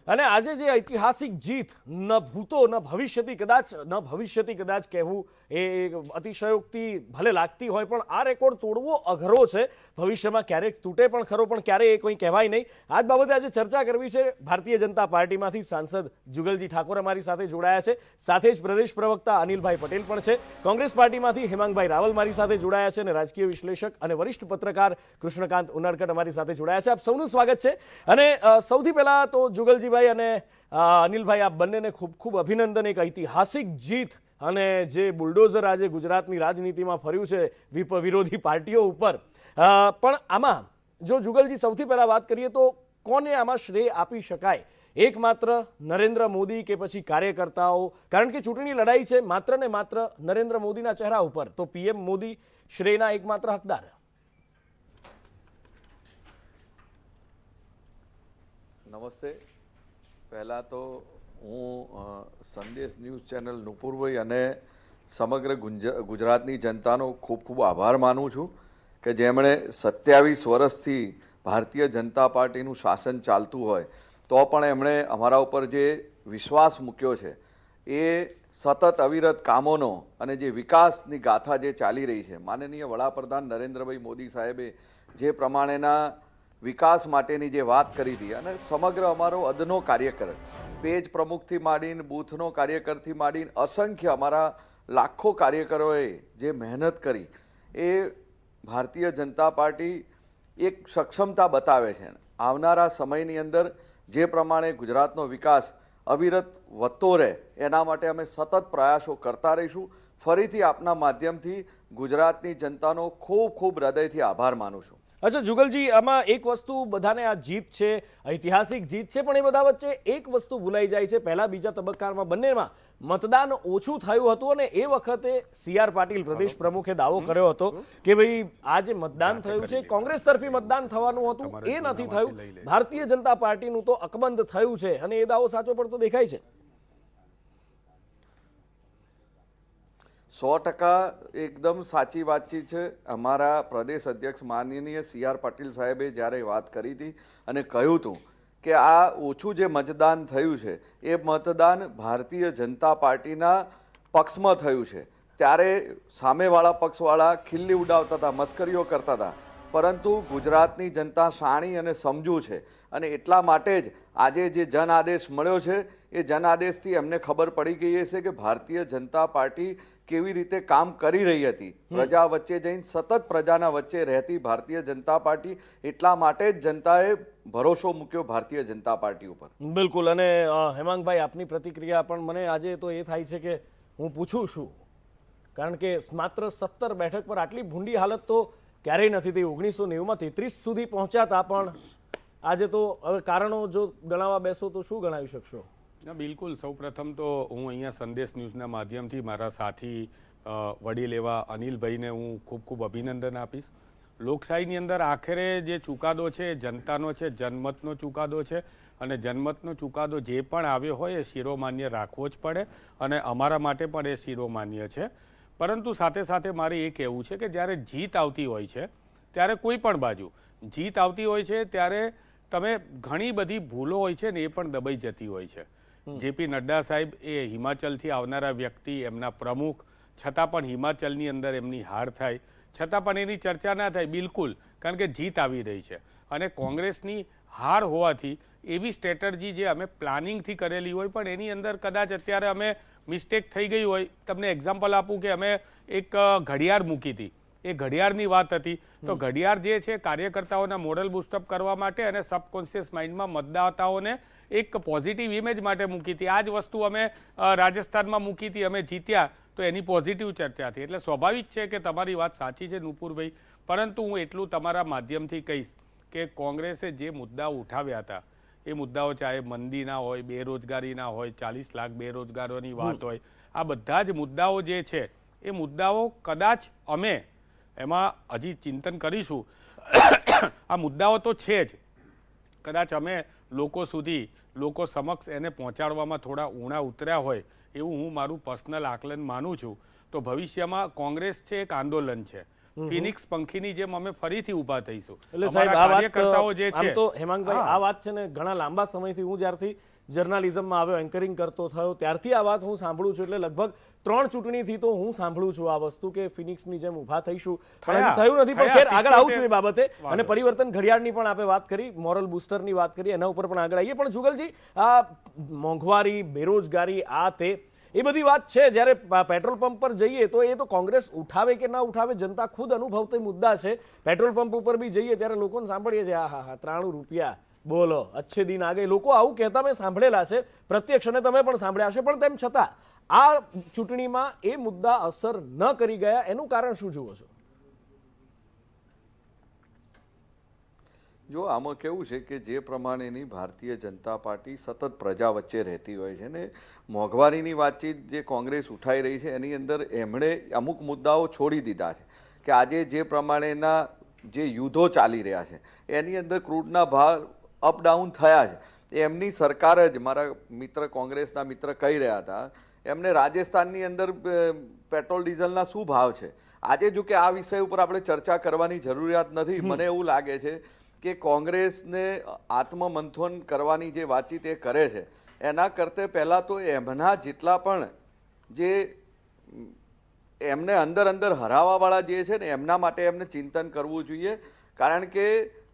અને આજે જે ઐતિહાસિક જીત ન ભૂતો ન ભવિષ્યથી કદાચ કહેવું એ અતિશયોક્તિ ભલે લાગતી હોય, પણ આ રેકોર્ડ તોડવો અઘરો છે. ભવિષ્યમાં ક્યારેક તૂટે પણ ખરો, પણ ક્યારેય એ કંઈ કહેવાય નહીં. આ જ બાબતે આજે ચર્ચા કરવી છે. ભારતીય જનતા પાર્ટીમાંથી સાંસદ જુગલજી ઠાકોર અમારી સાથે જોડાયા છે, સાથે જ પ્રદેશ પ્રવક્તા અનિલભાઈ પટેલ પણ છે. કોંગ્રેસ પાર્ટીમાંથી હેમાંગભાઈ રાવલ મારી સાથે જોડાયા છે અને રાજકીય વિશ્લેષક અને વરિષ્ઠ પત્રકાર કૃષ્ણકાંત ઉનડકટ અમારી સાથે જોડાયા છે. આપ સૌનું સ્વાગત છે. અને સૌથી પહેલા તો જુગલજીભાઈ અને અનિલભાઈ, આપ બંનેને ખૂબ ખૂબ અભિનંદન. એક ઐતિહાસિક જીત અને જે બુલડોઝર આજે ગુજરાતની રાજનીતિમાં ફર્યું છે વિરોધી પાર્ટીઓ ઉપર. પણ આમાં જો જુગલજી સૌથી પહેલા વાત કરીએ તો કોને આમાં શ્રેય આપી શકાય? એકમાત્ર નરેન્દ્ર મોદી કે પછી કાર્યકર્તાઓ? કારણ કે ચૂંટણી લડાઈ છે માત્ર ને માત્ર નરેન્દ્ર મોદીના ચહેરા ઉપર, તો પીએમ મોદી શ્રેયના એકમાત્ર હકદાર. નમસ્તે. પહેલાં તો હું સંદેશ ન્યૂઝ ચેનલ નુપુરભાઈ અને સમગ્ર ગુજરાતની જનતાનો ખૂબ ખૂબ આભાર માનું છું કે જેમણે 27 વર્ષથી ભારતીય જનતા પાર્ટીનું શાસન ચાલતું હોય તો પણ એમણે અમારા ઉપર જે વિશ્વાસ મૂક્યો છે એ સતત અવિરત કામોનો અને જે વિકાસની ગાથા જે ચાલી રહી છે, માનનીય વડાપ્રધાન નરેન્દ્રભાઈ મોદી સાહેબે જે પ્રમાણેના વિકાસ માટેની જે વાત કરી હતી અને સમગ્ર અમારો અદનો કાર્યકર, પેજ પ્રમુખથી માંડીને બૂથનો કાર્યકરથી માંડીને અસંખ્ય અમારા લાખો કાર્યકરોએ જે મહેનત કરી એ ભારતીય જનતા પાર્ટી એક સક્ષમતા બતાવે છે. આવનારા સમયની અંદર જે પ્રમાણે ગુજરાતનો વિકાસ અવિરત વધતો રહે એના માટે અમે સતત પ્રયાસો કરતા રહીશું. ફરીથી આપના માધ્યમથી ગુજરાતની જનતાનો ખૂબ ખૂબ હૃદયથી આભાર માનું છું. અચ્છા જુગલજી, આમાં એક વસ્તુ બધાને આ જીત છે, ઐતિહાસિક જીત છે, પણ એ બધા વચ્ચે એક વસ્તુ ભૂલાઈ જાય છે. પહેલા બીજા તબક્કામાં બંનેમાં મતદાન ઓછું થયું હતું અને એ વખતે CR પાટીલ પ્રદેશ પ્રમુખે દાવો કર્યો હતો કે ભાઈ આ જે મતદાન થયું છે કોંગ્રેસ તરફી મતદાન થવાનું હતું, એ નથી થયું, ભારતીય જનતા પાર્ટીનું તો અકબંધ થયું છે. અને એ દાવો સાચો પડતો દેખાય છે. 100% એકદમ સાચી વાતચીત છે. અમારા પ્રદેશ અધ્યક્ષ માનનીય CR પાટીલ સાહેબે જ્યારે વાત કરી હતી અને કહ્યું હતું કે આ ઓછું જે મતદાન થયું છે એ મતદાન ભારતીય જનતા પાર્ટીના પક્ષમાં થયું છે, ત્યારે સામેવાળા પક્ષવાળા ખિલ્લી ઉડાવતા હતા, મસ્કરીઓ કરતા હતા. પરંતુ ગુજરાતની જનતા શાણી અને સમજુ છે અને એટલા માટે જ આજે જે જન આદેશ મળ્યો છે એ જન આદેશથી એમને ખબર પડી ગઈ છે કે ભારતીય જનતા પાર્ટી કેવી રીતે કામ કરી રહી હતી, પ્રજા વચ્ચે જઈને સતત પ્રજાના વચ્ચે રહેતી ભારતીય જનતા પાર્ટી. એટલા માટે જ જનતાએ ભરોસો મૂક્યો ભારતીય જનતા પાર્ટી ઉપર. બિલકુલ. અને હેમાંગભાઈ, આપની પ્રતિક્રિયા પણ મને આજે તો એ થાય છે કે હું પૂછું છું, કારણ કે માત્ર 17 બેઠક પર આટલી ભૂંડી હાલત તો ક્યારેય નથી થઈ. 1990માં 33 સુધી પહોંચ્યા હતા, પણ આજે તો હવે કારણો જો ગણાવવા બેસો તો શું ગણાવી શકશો? ના, બિલકુલ. સૌપ્રથમ તો હું અહીંયા સંદેશ ન્યૂઝના માધ્યમથી મારા સાથી વડીલ એવા અનિલભાઈને હું ખૂબ ખૂબ અભિનંદન આપીશ. લોકશાહીની અંદર આખરે જે ચુકાદો છે જનતાનો છે, જનમતનો ચુકાદો છે અને જનમતનો ચુકાદો જે પણ આવ્યો હોય એ શિરોમાન્ય રાખવો જ પડે અને અમારા માટે પણ એ શિરોમાન્ય છે. પરંતુ સાથે સાથે મારે એ કહેવું છે કે જ્યારે જીત આવતી હોય છે ત્યારે કોઈ પણ બાજુ જીત આવતી હોય છે ત્યારે તમે ઘણી બધી ભૂલો હોય છે ને એ પણ દબાઈ જતી હોય છે. JP નડ્ડા સાહેબ એ હિમાચલથી આવનારા વ્યક્તિ, એમના પ્રમુખ, છતાં પણ હિમાચલની અંદર એમની હાર થાય છતાં પણ એની ચર્ચા ના થાય. બિલકુલ, કારણ કે જીત આવી રહી છે અને કોંગ્રેસની હાર હોવાથી એવી સ્ટ્રેટર્જી જે અમે પ્લાનિંગથી કરેલી હોય પણ એની અંદર કદાચ અત્યારે અમે મિસ્ટેક થઈ ગઈ હોય. તમને એક્ઝામ્પલ આપું કે અમે એક ઘડિયાળ મૂકી હતી, એ ઘડિયાળની વાત હતી. તો ઘડિયાળ જે છે કાર્યકર્તાઓના મોરલ બુસ્ટઅપ કરવા માટે અને સબકોન્શિયસ માઇન્ડમાં મતદાતાઓને એક પોઝિટિવ ઇમેજ માટે મૂકી હતી. આ જ વસ્તુ અમે રાજસ્થાનમાં મૂકી હતી, અમે જીત્યા તો એની પોઝિટિવ ચર્ચા થઈ. એટલે સ્વાભાવિક છે કે તમારી વાત સાચી છે નુપુરભાઈ, પરંતુ હું એટલું તમારા માધ્યમથી કહીશ કે કોંગ્રેસે જે મુદ્દાઓ ઉઠાવ્યા હતા એ મુદ્દાઓ ચાહે મંદીના હોય, બેરોજગારીના હોય, 40 લાખ બેરોજગારોની વાત હોય, આ બધા જ મુદ્દાઓ જે છે એ મુદ્દાઓ કદાચ અમે એમાં હજી ચિંતન કરીશું. આ મુદ્દાઓ તો છે જ, કદાચ અમે લોકો સુધી, લોકો સમક્ષ એને પહોંચાડવામાં થોડા ઊણા ઉતર્યા હોય એવું હું મારું પર્સનલ આકલન માનું છું. તો ભવિષ્યમાં કોંગ્રેસ છે એક આંદોલન છે ફિનિક્સ પંખીની જેમ અમે ફરીથી ઊભા થઈશું. એટલે સાહેબ અમારા આ વાત કાર્યકર્તાઓ જે આમ છે, તો હેમાંગભાઈ હા. આ વાત છે ને ઘણા લાંબા સમયથી હું જ્યારથી જર્નાલિઝમમાં આવ્યો, એન્કરિંગ કરતો થયો ત્યારથી આ વાત હું સાંભળું છું. એટલે લગભગ 3 ચૂંટણીથી તો હું સાંભળું છું આ વસ્તુ કે ફિનિક્સની જેમ ઊભા થઈશું, પણ હજી થયું નથી. પણ ખેર આગળ આવું છું એ બાબતે. અને પરિવર્તન ઘડિયાળની પણ આપણે વાત કરી, મોરલ બુસ્ટરની વાત કરી, એના ઉપર પણ આગળ આવીએ. પણ જુગલજી, આ મોંઘવારી, બેરોજગારી, આ તે એ બધી વાત છે, જ્યારે પેટ્રોલ પંપ પર જઈએ તો એ તો કોંગ્રેસ ઉઠાવે કે ના ઉઠાવે જનતા ખુદ અનુભવતી મુદ્દા છે. પેટ્રોલ પંપ ઉપર બી જઈએ ત્યારે લોકોને સાંભળીએ છીએ, હા 93 રૂપિયા, બોલો અચ્છે દિન આ ગઈ. લોકો આવું કહેતા મેં સાંભળેલા છે પ્રત્યક્ષ, અને તમે પણ સાંભળ્યા હશે. પણ તેમ છતાં આ ચૂંટણીમાં એ મુદ્દા અસર ન કરી ગયા, એનું કારણ શું જુઓ છો? જો આમાં કેવું છે કે જે પ્રમાણેની ભારતીય જનતા પાર્ટી સતત પ્રજા વચ્ચે રહેતી હોય છે ને, મોંઘવારીની વાતચીત જે કોંગ્રેસ ઉઠાઈ રહી છે એની અંદર એમણે અમુક મુદ્દાઓ છોડી દીધા છે. કે આજે જે પ્રમાણેના જે યુદ્ધો ચાલી રહ્યા છે એની અંદર ક્રૂડના ભાવ અપડાઉન થયા છે. એમની સરકાર જ, મારા મિત્ર કોંગ્રેસના મિત્ર કહી રહ્યા હતા, એમને રાજસ્થાનની અંદર પેટ્રોલ ડીઝલના શું ભાવ છે. આજે જો કે આ વિષય ઉપર આપણે ચર્ચા કરવાની જરૂરિયાત નથી. મને એવું લાગે છે કે કોંગ્રેસને આત્મમંથન કરવાની જે વાતચીત એ કરે છે એના કરતે પહેલાં તો એમના જેટલા પણ જે એમને અંદર હરાવવાવાળા જે છે ને એમના માટે એમને ચિંતન કરવું જોઈએ. કારણ કે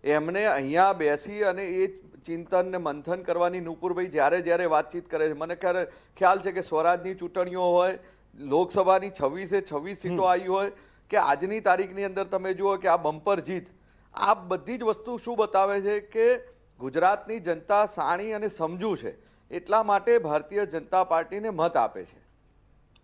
એમને અહીંયા બેસી અને એ ચિંતન ને મંથન કરવાની નુપુરભાઈ જ્યારે વાતચીત કરે છે, મને ખ્યાલ છે કે સ્વરાજની ચૂંટણીઓ હોય, લોકસભાની 26 સીટો આવી હોય, કે આજની તારીખની અંદર તમે જુઓ કે આ બમ્પર જીત, આ બધી જ વસ્તુ શું બતાવે છે કે ગુજરાતની જનતા સાણી અને સમજુ છે, એટલા માટે ભારતીય જનતા પાર્ટીને મત આપે છે.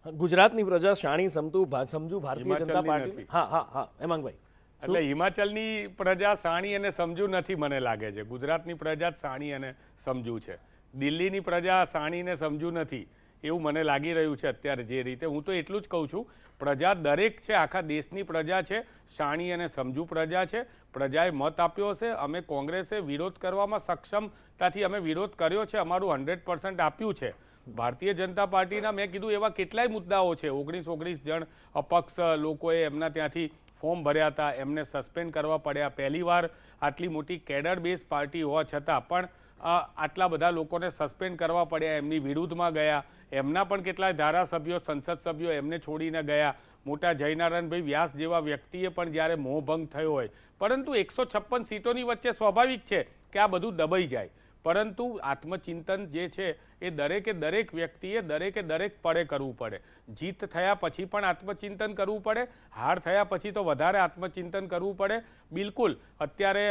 ગુજરાતની પ્રજા શાણી સમજુ ભારતીય જનતા હિમાચલની પાર્ટી. નથી. હા હેમાંગભાઈ, એટલે હિમાચલની પ્રજા સાણી અને સમજુ નથી, મને લાગે છે ગુજરાતની પ્રજા જ સાણી અને સમજુ છે. દિલ્હીની પ્રજા સાણી ને સમજુ નથી એવું મને લાગી રહ્યું છે અત્યારે જે રીતે. હું તો એટલું જ કહું છું, પ્રજા દરેક છે, આખા દેશની પ્રજા છે, શાણી અને સમજુ પ્રજા છે. પ્રજાએ મત આપ્યો હશે. અમે કોંગ્રેસે વિરોધ કરવામાં સક્ષમતાથી અમે વિરોધ કર્યો છે, અમારું 100% આપ્યું છે. ભારતીય જનતા પાર્ટીના મેં કીધું એવા કેટલાય મુદ્દાઓ છે. 19 જણ અપક્ષ લોકોએ એમના ત્યાંથી ફોર્મ ભર્યા હતા, એમને સસ્પેન્ડ કરવા પડ્યા. પહેલીવાર આટલી મોટી કેડર બેઝ પાર્ટી હોવા છતાં પણ આટલા બધા લોકોને સસ્પેન્ડ કરવા પડ્યા, એમની વિરુદ્ધમાં ગયા. એમના પણ કેટલાય ધારાસભ્યો, સંસદ સભ્યો એમને છોડીને ગયા. મોટા જયનારાયણભાઈ વ્યાસ જેવા વ્યક્તિએ પણ જ્યારે મોહભંગ થયો હોય, પરંતુ 156 સીટોની વચ્ચે સ્વાભાવિક છે કે આ બધું દબાઈ જાય. પરંતુ આત્મચિંતન જે છે એ દરેક વ્યક્તિએ દરેક પળે કરવું પડે. જીત થયા પછી પણ આત્મચિંતન કરવું પડે, હાર થયા પછી તો વધારે આત્મચિંતન કરવું પડે. બિલકુલ અત્યારે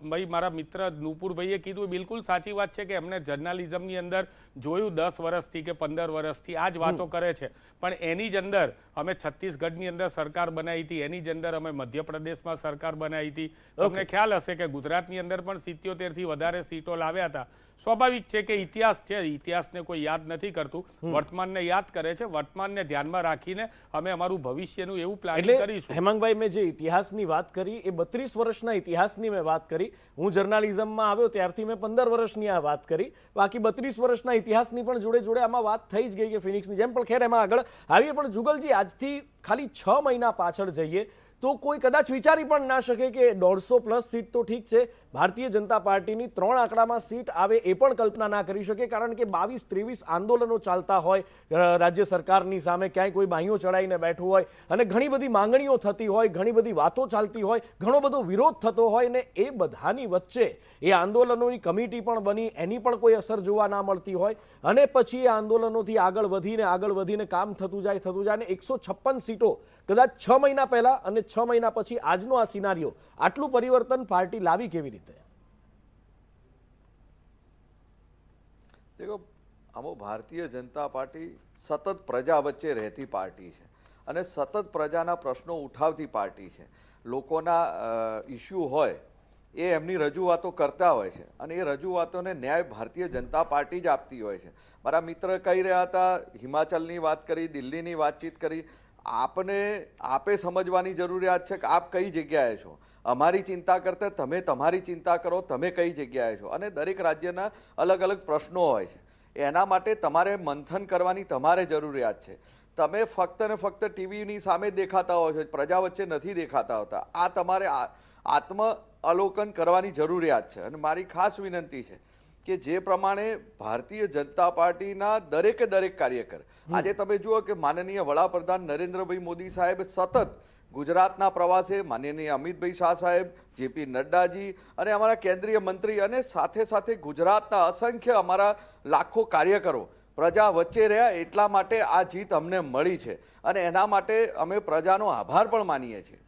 ભાઈ મારા મિત્ર નુપુરભાઈએ કીધું એ બિલકુલ સાચી વાત છે કે એમને જર્નાલિઝમની અંદર જોયું 10 વર્ષથી કે 15 વર્ષથી આ જ વાતો કરે છે. પણ એની જ અંદર અમે છત્તીસગઢની અંદર સરકાર બનાવી હતી, એની જ અંદર અમે મધ્યપ્રદેશમાં સરકાર બનાવી હતી. તમને ખ્યાલ હશે કે ગુજરાતની અંદર પણ 77થી વધારે સીટો લાવ્યા હતા. સ્વાભાવિક છે કે ઇતિહાસ છે, ઇતિહાસને કોઈ યાદ નથી કરતું, વર્તમાનને યાદ કરે છે. વર્તમાનને ધ્યાનમાં રાખીને અમે અમારું ભવિષ્યનું એવું પ્લાનિંગ કરીશું. હેમાંગભાઈ, મેં જે ઇતિહાસની વાત કરી એ 32 વર્ષના ઇતિહાસની મેં વાત કરી. હું જર્નાલિઝમમાં આવ્યો ત્યારથી મેં 15 વર્ષની આ વાત કરી. બાકી 32 વર્ષના ઇતિહાસની પણ જોડે આમાં વાત થઈ જ ગઈ કે ફિનિક્સની જેમ. પણ ખેર એમાં આગળ આવીએ. પણ જુગલજી, આજથી ખાલી 6 મહિના પાછળ જઈએ તો કોઈ કદાચ વિચારી પણ ના શકે કે 150+ સીટ તો ઠીક છે, ભારતીય જનતા પાર્ટીની 3 આંકડામાં સીટ આવે એ પણ કલ્પના ના કરી શકે. કારણ કે 22-23 આંદોલનો ચાલતા હોય રાજ્ય સરકારની સામે, ક્યાંય કોઈ બાહીઓ ચડાવીને બેઠું હોય અને ઘણી બધી માંગણીઓ થતી હોય, ઘણી બધી વાતો ચાલતી હોય, ઘણો બધો વિરોધ થતો હોય, ને એ બધાની વચ્ચે એ આંદોલનોની કમિટી પણ બની, એની પણ કોઈ અસર જોવા ના મળતી હોય, અને પછી એ આંદોલનોથી આગળ વધીને કામ થતું જાય અને 156 સીટો કદાચ 6 મહિના પહેલા અને 6 મહિના પછી આજનો આ સિનારીઓ, આટલું પરિવર્તન પાર્ટી લાવી કેવી રીતે? દેખો, આમાં ભારતીય જનતા પાર્ટી સતત પ્રજા વચ્ચે રહેતી પાર્ટી છે અને સતત પ્રજાના પ્રશ્નો ઉઠાવતી પાર્ટી છે. લોકોના ઇસ્યુ હોય એ એમની રજૂઆતો કરતા હોય છે અને એ રજૂઆતોને ન્યાય ભારતીય જનતા પાર્ટી જ આપતી હોય છે. મારા મિત્ર કહી રહ્યા હતા, હિમાચલની વાત કરી, દિલ્હીની વાતચીત કરી. આપે સમજવાની જરૂરિયાત છે કે આપ કઈ જગ્યાએ છો. અમારી ચિંતા કરતા તમે તમારી ચિંતા કરો, તમે કઈ જગ્યાએ છો. અને દરેક રાજ્યના અલગ અલગ પ્રશ્નો હોય છે, એના માટે તમારે મંથન કરવાની તમારે જરૂરિયાત છે. તમે ફક્ત ને ફક્ત ટીવીની સામે દેખાતા હો છો, પ્રજા વચ્ચે નથી દેખાતા હોતા. આ તમારે આત્મ અવલોકન કરવાની જરૂરિયાત છે. અને મારી ખાસ વિનંતી છે કે જે પ્રમાણે ભારતીય જનતા પાર્ટીના દરેકે દરેક કાર્યકર, આજે તમે જુઓ કે માનનીય વડાપ્રધાન નરેન્દ્રભાઈ મોદી સાહેબ સતત ગુજરાતના પ્રવાસે, માનનીય અમિતભાઈ શાહ સાહેબ, જેપી નડ્ડાજી અને અમારા કેન્દ્રીય મંત્રી અને સાથે સાથે ગુજરાતના અસંખ્ય અમારા લાખો કાર્યકરો પ્રજા વચ્ચે રહ્યા. એટલા માટે આ જીત અમને મળી છે અને એના માટે અમે પ્રજાનો આભાર પણ માનીએ છીએ.